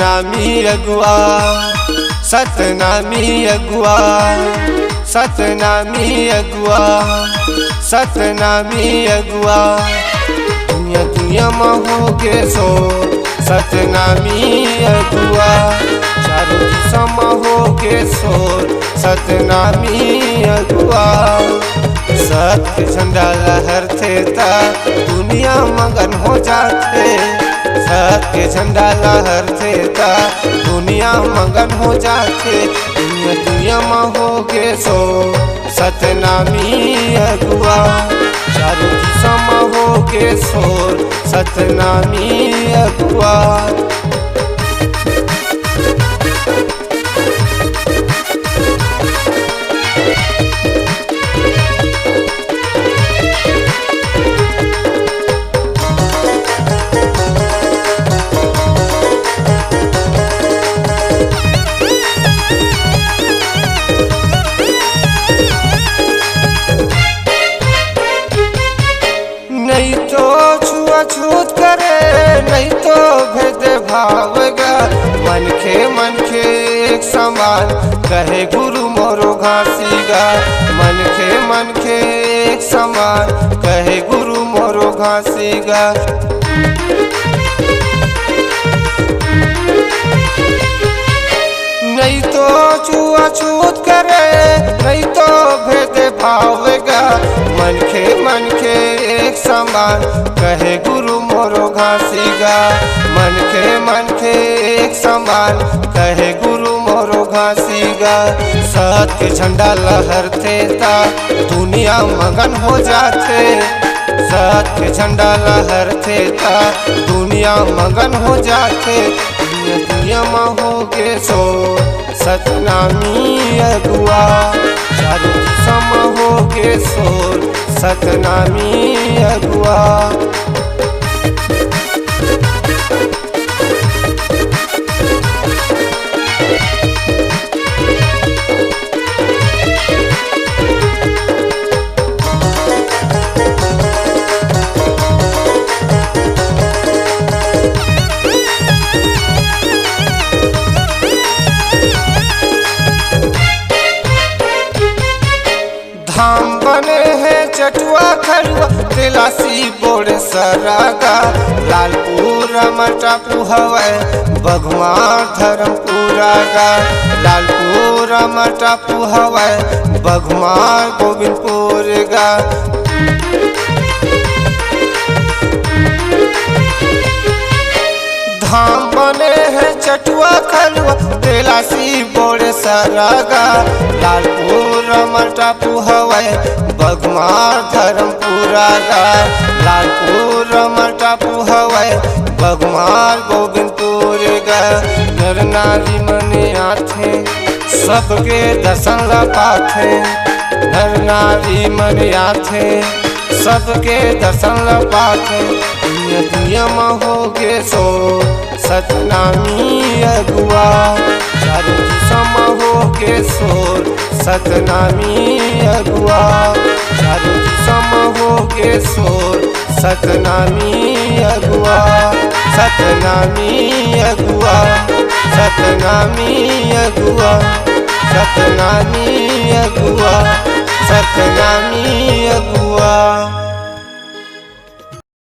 सतनामी अगुआ सतनामी अगुआ सतनामी अगुआ सतनामी अगुआ दुनिया दुनिया में हो के सो सतनामी अगुआ चारों दिशा में हो के सो सतनामी अगुआ सत्य झंडा लहरते ता दुनिया मगन हो जाते सत्य झंडा लहरते ता दुनिया मगन हो जाते दुनिया दुनिया में हो के सो सतनामी अगुआ चारों दिशा में हो के सो सतनामी अगुआ नहीं तो छुआछूत करे नहीं तो भेदभाव गा मन के एक समान कहे गुरु मोरो घासी गा मन के एक समान कहे गुरु मोरो घासी गा नहीं तो छुआछूत करे नहीं तो भेदभाव गा मन के एक समान कहे गुरु मोरो घासी गा मन के एक समान कहे गुरु मोरो घासी गा सत्य झंडा लहरते ता दुनिया मगन हो जाते सत्य झंडा लहरते ता दुनिया मगन हो जाते दुनिया दुनिया में हो के सो सतनामी अगुआ चारों दिशा में हो के सो सतनामी अगुआ धाम बने हैं चटुआ खरुआ तिलासी बोड़ सरागा लालपुर मटापू हवै बघुआ धर्मपुरा गा लालपुर मटापू हवै बघुआ गोविंदपुर गा धाम बने हैं चटुआ खलुआ तिलासी बोड़ सरागा लालपुर मटापू हवै बघुआ धर्मपुरा गा लालपुर मटापू हवै बघुआ गोविंदपुर गा नर नारी मने आथे सबके दर्शन ला पाथे नर नारी मने आथे सबके दर्शन ला पाथे दुनिया दुनिया में हो के सो सतनामी अगुआ चारों दिशा में हो के सो सतनामी अगुआ चारों दिशा में हो के सो सतनामी अगुआ सतनामी अगुआ सतनामी अगुआ सतनामी अगुआ सतनामी अगुआ।